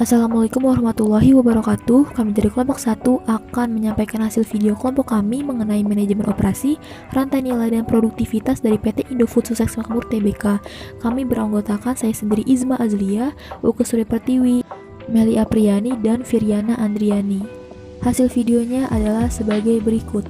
Assalamualaikum warahmatullahi wabarakatuh. Kami dari kelompok 1 akan menyampaikan hasil video kelompok kami mengenai manajemen operasi, rantai nilai dan produktivitas dari PT Indofood Sukses Makmur Tbk. Kami beranggotakan saya sendiri Izma Azlia, Uke Surya Pertiwi, Meli Apriani, dan Viryana Andriani. Hasil videonya adalah sebagai berikut.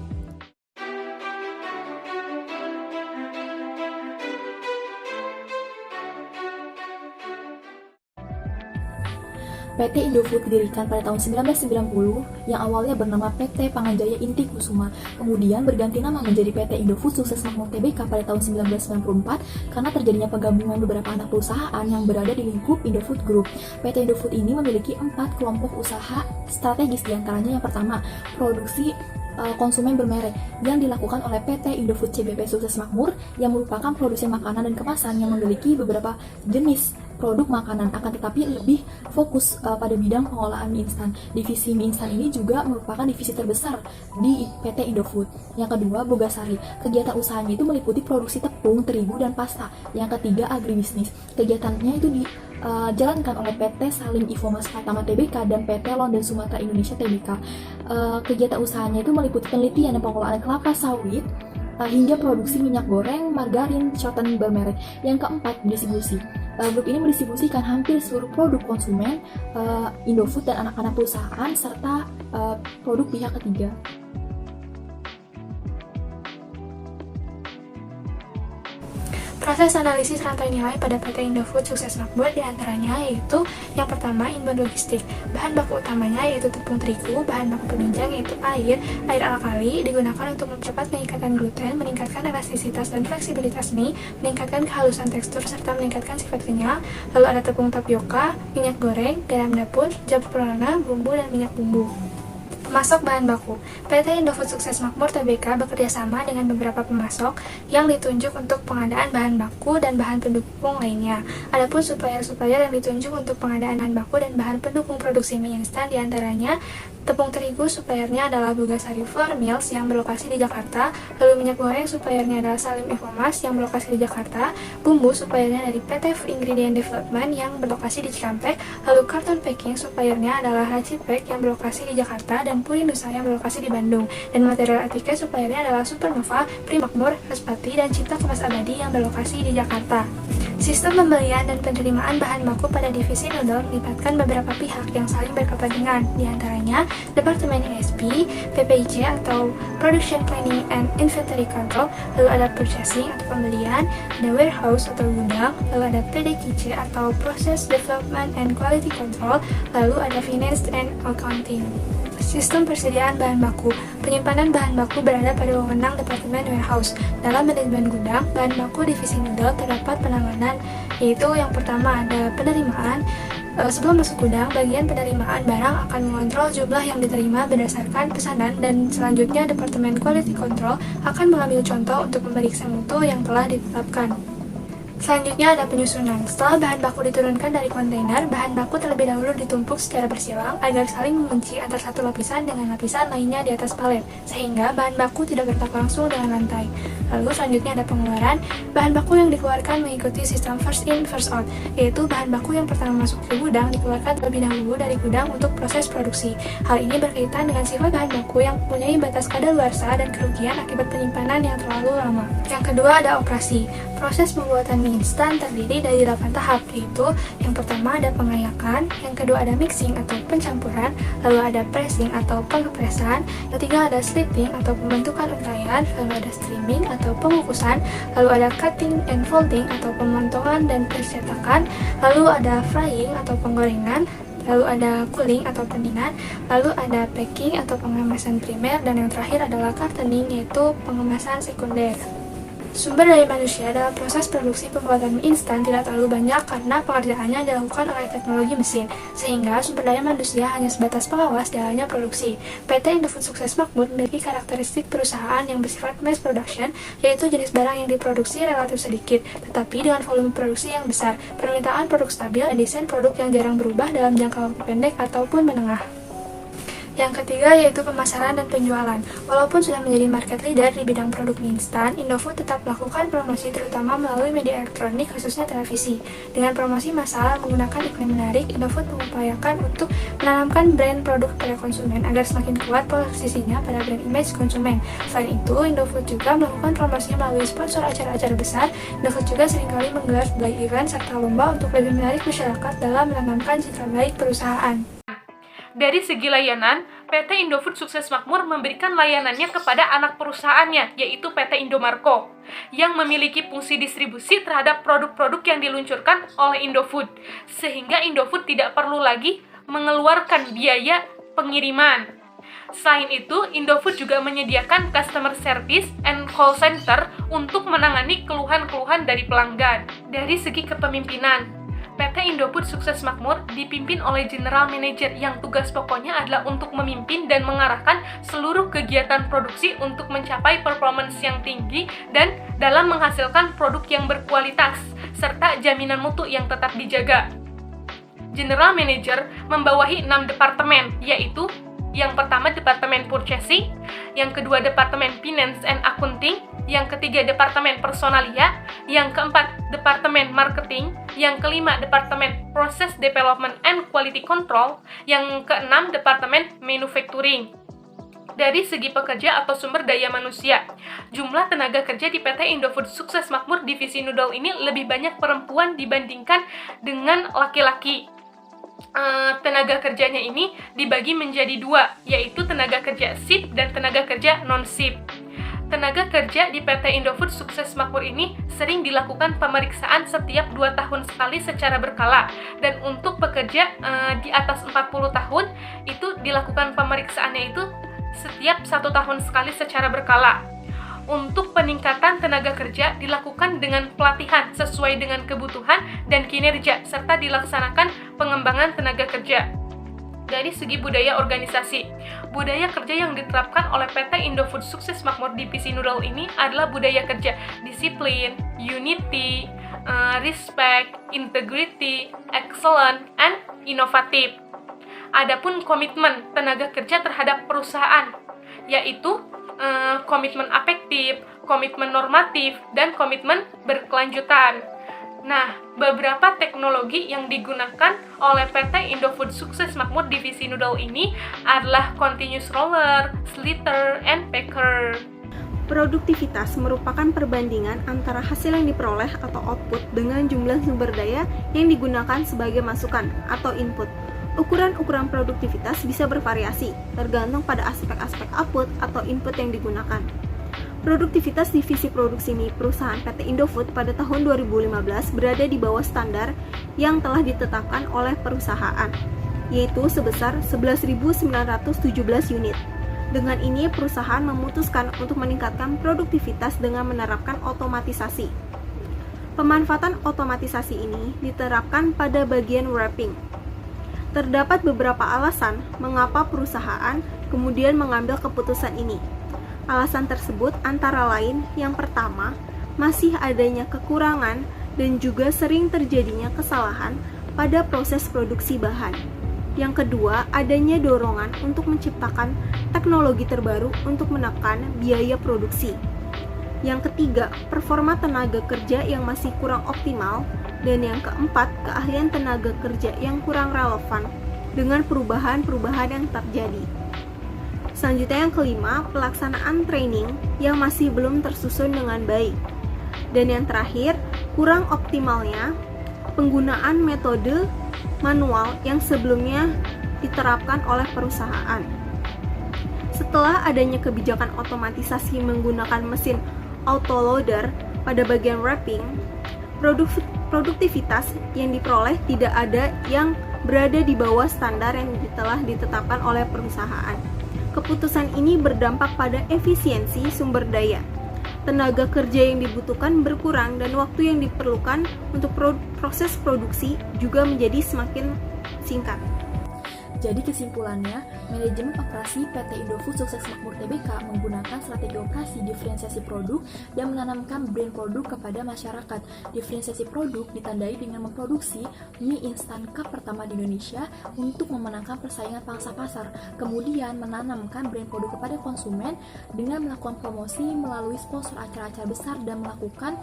PT Indofood didirikan pada tahun 1990 yang awalnya bernama PT Panganjaya Inti Kusuma, kemudian berganti nama menjadi PT Indofood Sukses Makmur Tbk pada tahun 1994 karena terjadinya penggabungan beberapa anak perusahaan yang berada di lingkup Indofood Group. PT Indofood ini memiliki 4 kelompok usaha strategis, diantaranya yang pertama, produksi konsumen bermerek yang dilakukan oleh PT Indofood CBP Sukses Makmur yang merupakan produsen makanan dan kemasan yang memiliki beberapa jenis produk makanan, akan tetapi lebih fokus pada bidang pengolahan mie instan. Divisi mie instan ini juga merupakan divisi terbesar di PT Indofood. Yang kedua, Bogasari. Kegiatan usahanya itu meliputi produksi tepung, terigu, dan pasta. Yang ketiga, agribisnis. Kegiatannya itu dijalankan oleh PT Salim Infomas Pratama Tbk dan PT London Sumatera Indonesia Tbk. Kegiatan usahanya itu meliputi penelitian dan pengolahan kelapa sawit hingga produksi minyak goreng, margarin, cotton bermerek. Yang keempat, distribusi. Grup ini mendistribusikan hampir seluruh produk konsumen Indofood dan anak-anak perusahaan serta produk pihak ketiga. Proses analisis rantai nilai pada PT Indofood Sukses Makmur diantaranya yaitu yang pertama, inbound logistik. Bahan baku utamanya yaitu tepung terigu, bahan baku penunjang yaitu air alkali digunakan untuk mempercepat pengikatan gluten, meningkatkan elastisitas dan fleksibilitas mie, meningkatkan kehalusan tekstur serta meningkatkan sifat kenyal. Lalu ada tepung tapioka, minyak goreng, garam dapur, jamur pewarna, bumbu dan minyak bumbu. Pemasok bahan baku. PT Indofood Sukses Makmur Tbk bekerjasama dengan beberapa pemasok yang ditunjuk untuk pengadaan bahan baku dan bahan pendukung lainnya. Adapun supplier-supplier yang ditunjuk untuk pengadaan bahan baku dan bahan pendukung produksi mie instan diantaranya tepung terigu, suppliernya adalah Bogasari Flour Mills yang berlokasi di Jakarta. Lalu minyak goreng, suppliernya adalah Salim Infomas yang berlokasi di Jakarta. Bumbu, suppliernya dari PT Food Ingredient Development yang berlokasi di Cikampek. Lalu karton packing, suppliernya adalah Racipek yang berlokasi di Jakarta dan Puri Nusa yang berlokasi di Bandung. Dan material etiket, suppliernya adalah Supernova, Primakmur, Respati, dan Cipta Kemas Abadi yang berlokasi di Jakarta. Sistem pembelian dan penerimaan bahan baku pada divisi noodle melibatkan beberapa pihak yang saling berkepentingan, diantaranya Departemen ESP, PPIC atau Production Planning and Inventory Control, lalu ada Purchasing atau pembelian, ada Warehouse atau gudang, lalu ada PDQC atau Process Development and Quality Control, lalu ada Finance and Accounting. Sistem persediaan bahan baku. Penyimpanan bahan baku berada pada wewenang Departemen Warehouse. Dalam manajemen gudang, bahan baku divisi noodle terdapat penanganan, yaitu yang pertama ada penerimaan. Sebelum masuk gudang, bagian penerimaan barang akan mengontrol jumlah yang diterima berdasarkan pesanan, dan selanjutnya Departemen Quality Control akan mengambil contoh untuk memeriksa mutu yang telah ditetapkan. Selanjutnya ada penyusunan. Setelah bahan baku diturunkan dari kontainer, bahan baku terlebih dahulu ditumpuk secara bersilang agar saling mengunci antara satu lapisan dengan lapisan lainnya di atas palet, sehingga bahan baku tidak bertak langsung dengan lantai. Lalu selanjutnya ada pengeluaran. Bahan baku yang dikeluarkan mengikuti sistem first in, first out, yaitu bahan baku yang pertama masuk ke gudang dikeluarkan terlebih dahulu dari gudang untuk proses produksi. Hal ini berkaitan dengan sifat bahan baku yang mempunyai batas kadaluarsa dan kerugian akibat penyimpanan yang terlalu lama. Yang kedua ada operasi. Proses pembuatan mie instan terdiri dari 8 tahap, yaitu yang pertama ada pengayakan, yang kedua ada mixing atau pencampuran, lalu ada pressing atau pengepresan, yang ketiga ada slipping atau pembentukan untayan, lalu ada streaming atau pengukusan, lalu ada cutting and folding atau pemotongan dan pencetakan, lalu ada frying atau penggorengan, lalu ada cooling atau pendinginan, lalu ada packing atau pengemasan primer, dan yang terakhir adalah cartoning yaitu pengemasan sekunder. Sumber daya manusia dalam proses produksi pembuatan mie instan tidak terlalu banyak karena pengerjaannya dilakukan oleh teknologi mesin, sehingga sumber daya manusia hanya sebatas pengawas jalannya produksi. PT Indofood Sukses Makmur memiliki karakteristik perusahaan yang bersifat mass production, yaitu jenis barang yang diproduksi relatif sedikit, tetapi dengan volume produksi yang besar, permintaan produk stabil, dan desain produk yang jarang berubah dalam jangka waktu pendek ataupun menengah. Yang ketiga yaitu pemasaran dan penjualan. Walaupun sudah menjadi market leader di bidang produk mie instan, Indofood tetap melakukan promosi terutama melalui media elektronik khususnya televisi. Dengan promosi massal menggunakan iklan menarik, Indofood mengupayakan untuk menanamkan brand produk pada konsumen agar semakin kuat posisinya pada brand image konsumen. Selain itu, Indofood juga melakukan promosi melalui sponsor acara-acara besar. Indofood juga seringkali menggelar berbagai event serta lomba untuk lebih menarik masyarakat dalam menanamkan citra baik perusahaan. Dari segi layanan, PT Indofood Sukses Makmur memberikan layanannya kepada anak perusahaannya, yaitu PT Indomarko, yang memiliki fungsi distribusi terhadap produk-produk yang diluncurkan oleh Indofood, sehingga Indofood tidak perlu lagi mengeluarkan biaya pengiriman. Selain itu, Indofood juga menyediakan customer service and call center untuk menangani keluhan-keluhan dari pelanggan. Dari segi kepemimpinan, PT Indofood Sukses Makmur dipimpin oleh General Manager yang tugas pokoknya adalah untuk memimpin dan mengarahkan seluruh kegiatan produksi untuk mencapai performance yang tinggi dan dalam menghasilkan produk yang berkualitas, serta jaminan mutu yang tetap dijaga. General Manager membawahi 6 departemen, yaitu yang pertama Departemen Purchasing, yang kedua Departemen Finance and Accounting, yang ketiga Departemen Personalia, yang keempat Departemen Marketing, yang kelima Departemen Process Development and Quality Control, yang keenam Departemen Manufacturing. Dari segi pekerja atau sumber daya manusia, jumlah tenaga kerja di PT Indofood Sukses Makmur Divisi Noodle ini lebih banyak perempuan dibandingkan dengan laki-laki. Tenaga kerjanya ini dibagi menjadi 2, yaitu tenaga kerja SIP dan tenaga kerja non-SIP. Tenaga kerja di PT Indofood Sukses Makmur ini sering dilakukan pemeriksaan setiap 2 tahun sekali secara berkala, dan untuk pekerja di atas 40 tahun itu dilakukan pemeriksaannya itu setiap 1 tahun sekali secara berkala. Untuk peningkatan tenaga kerja dilakukan dengan pelatihan sesuai dengan kebutuhan dan kinerja, serta dilaksanakan pengembangan tenaga kerja. Dari segi budaya organisasi, budaya kerja yang diterapkan oleh PT Indofood Sukses Makmur Divisi Noodle ini adalah budaya kerja disiplin, unity, respect, integrity, excellent, and inovatif. Adapun komitmen tenaga kerja terhadap perusahaan, yaitu komitmen afektif, komitmen normatif, dan komitmen berkelanjutan. Nah, beberapa teknologi yang digunakan oleh PT Indofood Sukses Makmur Divisi Noodle ini adalah continuous roller, sliter, and packer. Produktivitas merupakan perbandingan antara hasil yang diperoleh atau output dengan jumlah sumber daya yang digunakan sebagai masukan atau input. Ukuran-ukuran produktivitas bisa bervariasi, tergantung pada aspek-aspek output atau input yang digunakan. Produktivitas divisi produksi mie perusahaan PT Indofood pada tahun 2015 berada di bawah standar yang telah ditetapkan oleh perusahaan, yaitu sebesar 11.917 unit. Dengan ini, perusahaan memutuskan untuk meningkatkan produktivitas dengan menerapkan otomatisasi. Pemanfaatan otomatisasi ini diterapkan pada bagian wrapping. Terdapat beberapa alasan mengapa perusahaan kemudian mengambil keputusan ini. Alasan tersebut antara lain, yang pertama, masih adanya kekurangan dan juga sering terjadinya kesalahan pada proses produksi bahan. Yang kedua, adanya dorongan untuk menciptakan teknologi terbaru untuk menekan biaya produksi. Yang ketiga, performa tenaga kerja yang masih kurang optimal. Dan yang keempat, keahlian tenaga kerja yang kurang relevan dengan perubahan-perubahan yang terjadi. Selanjutnya yang kelima, pelaksanaan training yang masih belum tersusun dengan baik. Dan yang terakhir, kurang optimalnya penggunaan metode manual yang sebelumnya diterapkan oleh perusahaan. Setelah adanya kebijakan otomatisasi menggunakan mesin autoloader pada bagian wrapping, produktivitas yang diperoleh tidak ada yang berada di bawah standar yang telah ditetapkan oleh perusahaan. Keputusan ini berdampak pada efisiensi sumber daya. Tenaga kerja yang dibutuhkan berkurang dan waktu yang diperlukan untuk proses produksi juga menjadi semakin singkat. Jadi kesimpulannya, Manajemen operasi PT Indofood Sukses Makmur Tbk menggunakan strategi operasi diferensiasi produk dan menanamkan brand produk kepada masyarakat. Diferensiasi produk ditandai dengan memproduksi mie instan cup pertama di Indonesia untuk memenangkan persaingan pangsa pasar. Kemudian menanamkan brand produk kepada konsumen dengan melakukan promosi melalui sponsor acara-acara besar dan melakukan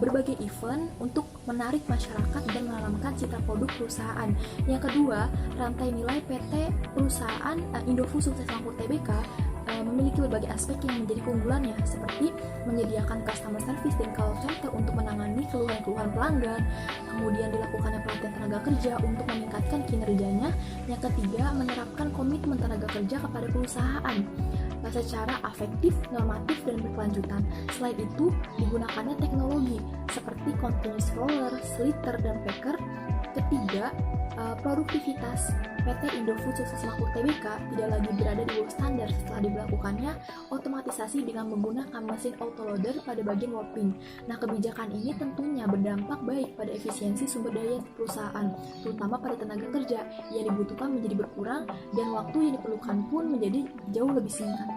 berbagai event untuk menarik masyarakat dan menanamkan citra produk perusahaan. Yang kedua, rantai nilai PT perusahaan Indofood Sukses Makmur Tbk memiliki berbagai aspek yang menjadi keunggulannya, seperti menyediakan customer service dan call center untuk menangani keluhan-keluhan pelanggan, kemudian dilakukannya pelatihan tenaga kerja untuk meningkatkan kinerjanya. Yang ketiga, menerapkan komitmen tenaga kerja kepada perusahaan secara afektif, normatif, dan berkelanjutan. Selain itu, digunakannya teknologi seperti continuous roller, sliter, dan packer. Ketiga, produktivitas PT Indofood Sukses Makmur Tbk tidak lagi berada di bawah standar setelah diberlakukannya otomatisasi dengan menggunakan mesin autoloader pada bagian warping. Nah, kebijakan ini tentunya berdampak baik pada efisiensi sumber daya perusahaan, terutama pada tenaga kerja yang dibutuhkan menjadi berkurang dan waktu yang diperlukan pun menjadi jauh lebih singkat.